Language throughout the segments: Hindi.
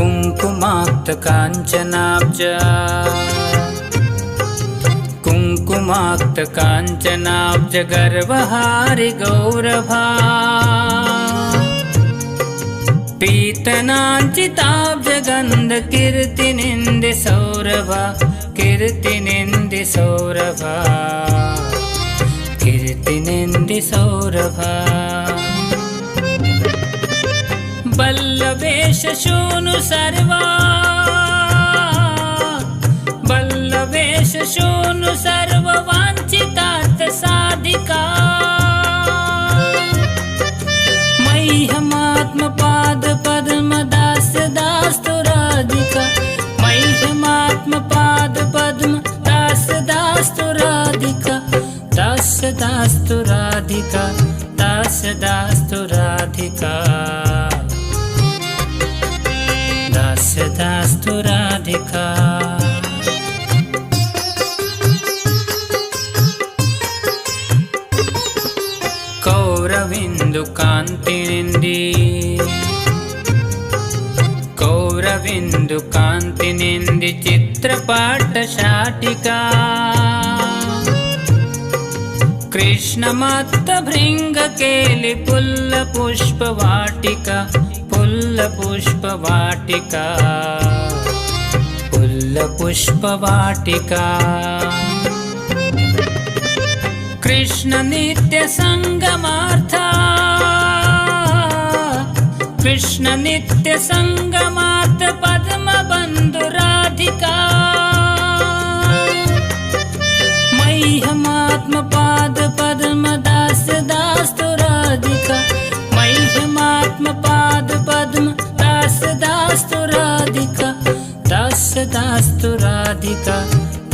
कुङ्कुमाक्त काञ्चनाब्ज कुङ्कुमाक्त काञ्चनाब्ज गर्वहारि गौरभा पीतनाञ्चिताब्ज गन्ध कीर्तिनिन्दि सौरभा कीर्तिनिन्दि सौरभा कीर्तिनिन्दि सौरभा बल्लवेश शोनु सर्वा बल्लवेश शोनु सर्व वाञ्छितार्थ साधिका मह्यमात्म पाद पद्म दास दास्तु राधिका मह्यमात्म पाद पद्म दास दास्तु राधिका दास दास्तु राधिका दास दास्तु राधिका दास दास्तु राधिका कौरविन्दु कान्तिनिन्दि कौरविन्दु कान्तिनिन्दि चित्रपाट शाटिका कृष्णमत्त भृङ्ग केलि पुल्ल पुष्प वाटिका पुल्ल पुष्प वाटिका पुल्ल पुष्प वाटिका कृष्ण नित्य संगमार्थ कृष्ण नित्य संगमार्थ पद्म बंधु राधिका मह्यमात्म पाद पद्म दास दास्तु राधिका मह्यमात्म पाद पद्म दास दास्तु राधिका दास दास्तु राधिका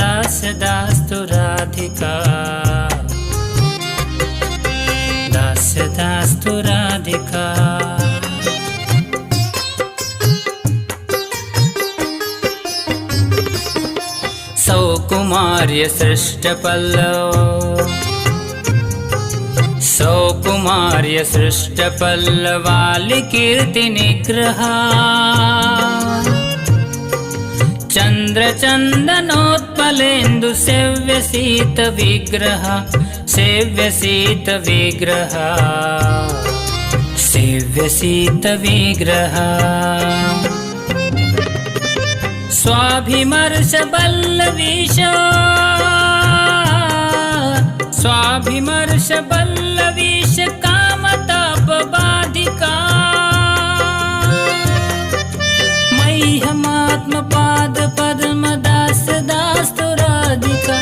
दास दास्तु राधिका दास दास्तु राधिका सौकुमार्य सृष्टपल्लव सौकुमार्य सृष्टपल्लवालि कीर्तिनिग्रहा चन्द्र चन्दनोत्पलेन्दु सेव्य शीत विग्रह सेव्य शीत विग्रह सेव्य शीत विग्रह स्वाभिमर्श बल्लवीश स्वाभिमर्श बल्लवीश कामताप बाधिका मह्यमात्म पाद पद्म दास दास्तु राधिका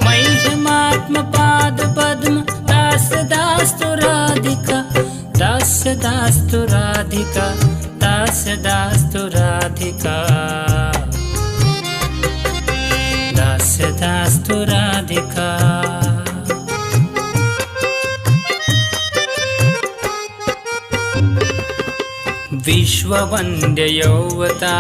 मह्यमात्म पाद पद्म दास दास्तु राधिका दास दास्तु राधिका दास दास्तु राधिका दास दास्तु राधिका विश्ववन्द्य यौवता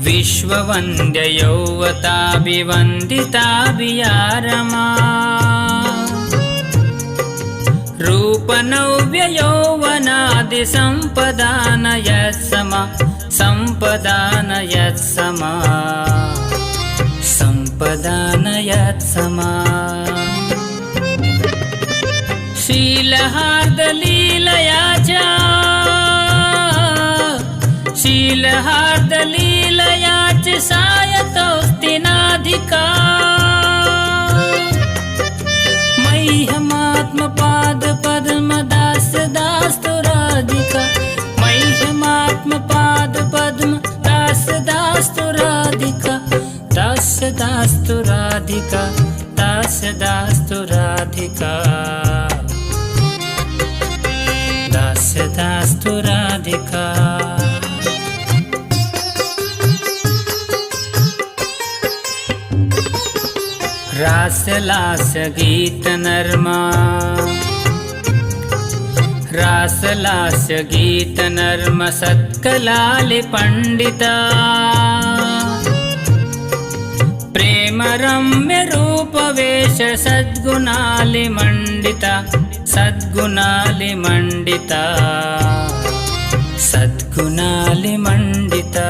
विश्ववन्द्य यौवता विवन्दिता वियारमा रूपनव्य यौवनादि सम्पदान यत्समा सम्पदान यत्समा सम्पदान यत्समा शीलहार्दलीलया च शीलहार्दलीलया च सायतोऽस्ति नाधिका मह्यमात्म पाद पद्म दास दास्तु राधिका मह्यमात्म पाद पद्म दास दास्तु राधिका दास दास्तु राधिका दास दास्तु राधिका दास दास्तु राधिका रासलास गीत नरमा रासलास गीत नर्म सत्कलालि पंडिता प्रेम रम्य रूप वेश सद्गुणालि मंडिता सद्गुणालि मंडिता सद्गुणालिमण्डिता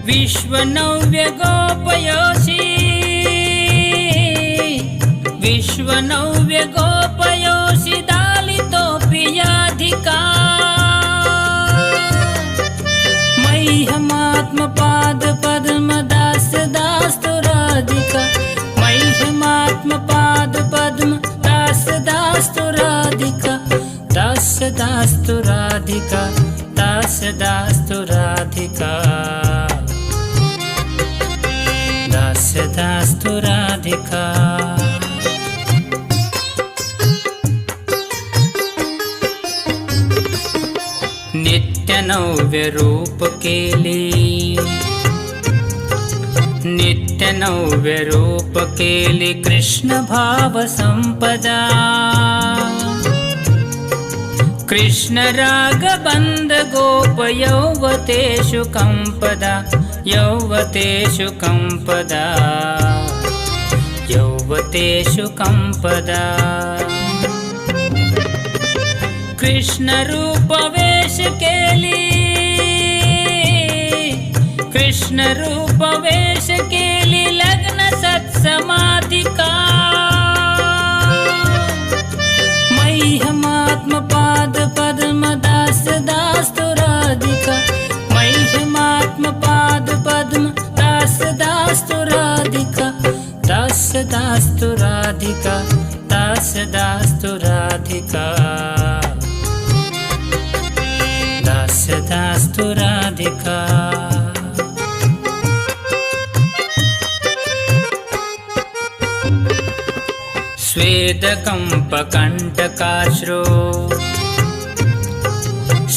विश्वनव्यगोपयोषि विश्वनव्यगोपयोषि दालितोऽपि याधिका मह्यमात्मपादपद्मदासदास्तु राधिका मह्यमात्मपादपद्मदासदास्तु राधिका दासदास्तु राधिका दासदास्तु राधिका दासदास्तु राधिका नित्यनव्य रूप केली नित्यनव्य रूप केली कृष्ण भाव संपदा कृष्ण राग बंद गोप यौवतेषु कंपदा यौवतेषु कंपदा यौवतेषु कंपदा कृष्ण रूप वेश केली कृष्ण रूप वेश केली लग्न सत्समाधिका मह्यमात्मपाद पद्मदासदास्तु राधिका मह्यमात्मपाद पद्मदासदास्तु राधिका दासदास्तु राधिका दासदास्तु राधिका दासदास्तु राधिका स्वेदकम्पकण्टकाश्रु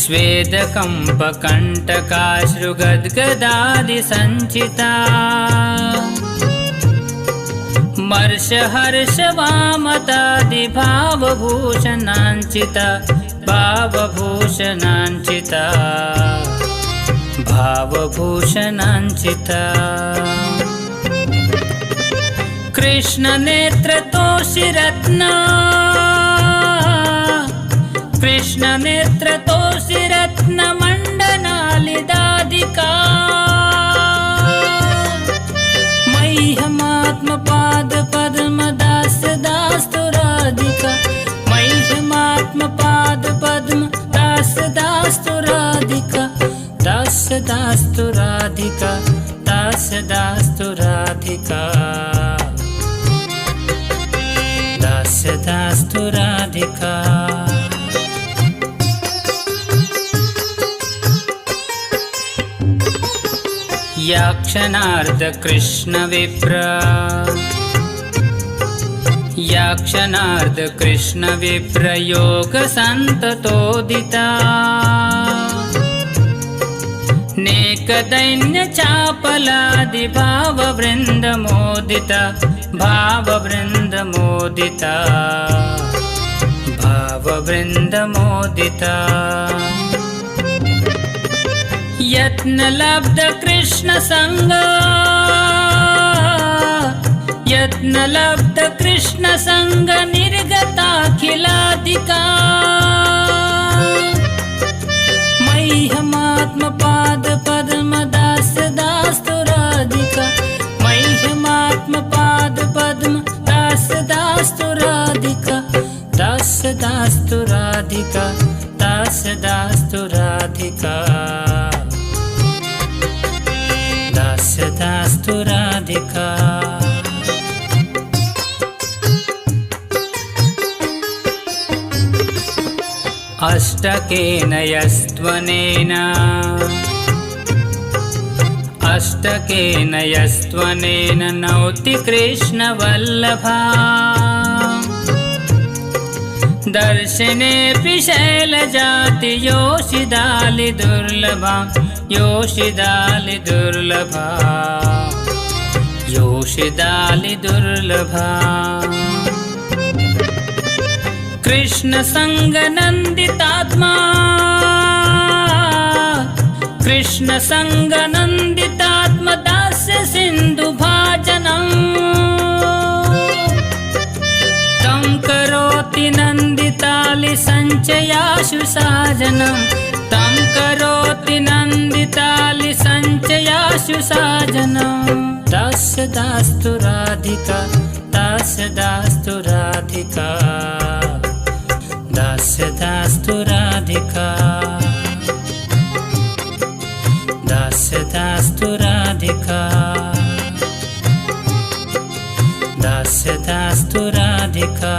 स्वेदकम्पकण्टकाश्रु गद्गदादिसञ्चिता मर्षहर्षवामतादि भावभूषणाञ्चिता भावभूषणाञ्चिता भावभूषणाञ्चिता कृष्ण नेत्रतोषि रत्न कृष्ण नेत्रतोषि रत्न मण्डनालिदादिका मह्यमात्मपाद पद्मदासदास्तु राधिका मह्यमात्मपाद पद्मदासदास्तु राधिका दासदास्तु राधिका दासदास्तु राधिका दासदास्तु राधिका याक्षणार्ध कृष्ण विप्र याक्षणार्ध कृष्ण विप्र योग संततोदिता नेक दैन्य चापलादि भाव वृंद मोदिता भाव वृंद मोदिता भाव वृंद मोदिता यत्न लब्ध कृष्ण संग यत्न लब्ध कृष्ण संग निर्गताखिलाधिका मह्यमात्मपाद पद्मदासदास्तु राधिका मह्यमात्मपाद पद्मदासदास्तु राधिका दासदास्तु राधिका दासदास्तु राधिका दासदास्तु राधिका अष्टकेन यस्त्वनेन अष्टकेन यस्त्वनेन नौति कृष्णवल्लभा दर्शनेऽपि शैलजाति योषिदालि दुर्लभा योषिदालि दुर्लभा योषिदालि दुर्लभा कृष्ण संग नंदितात्मा कृष्ण संग नंदितात्मा दास्य सिंधु भाजनम तं करोति नंदितालि संच सञ्चयाशु साजनं तं करोति नन्दितालि सञ्चयाशु साजनं तस्य दास्तु राधिका तस्य दास्तु राधिका तस्य दास्तु राधिका तस्य दास्तु राधिका तस्य दास्तु राधिका।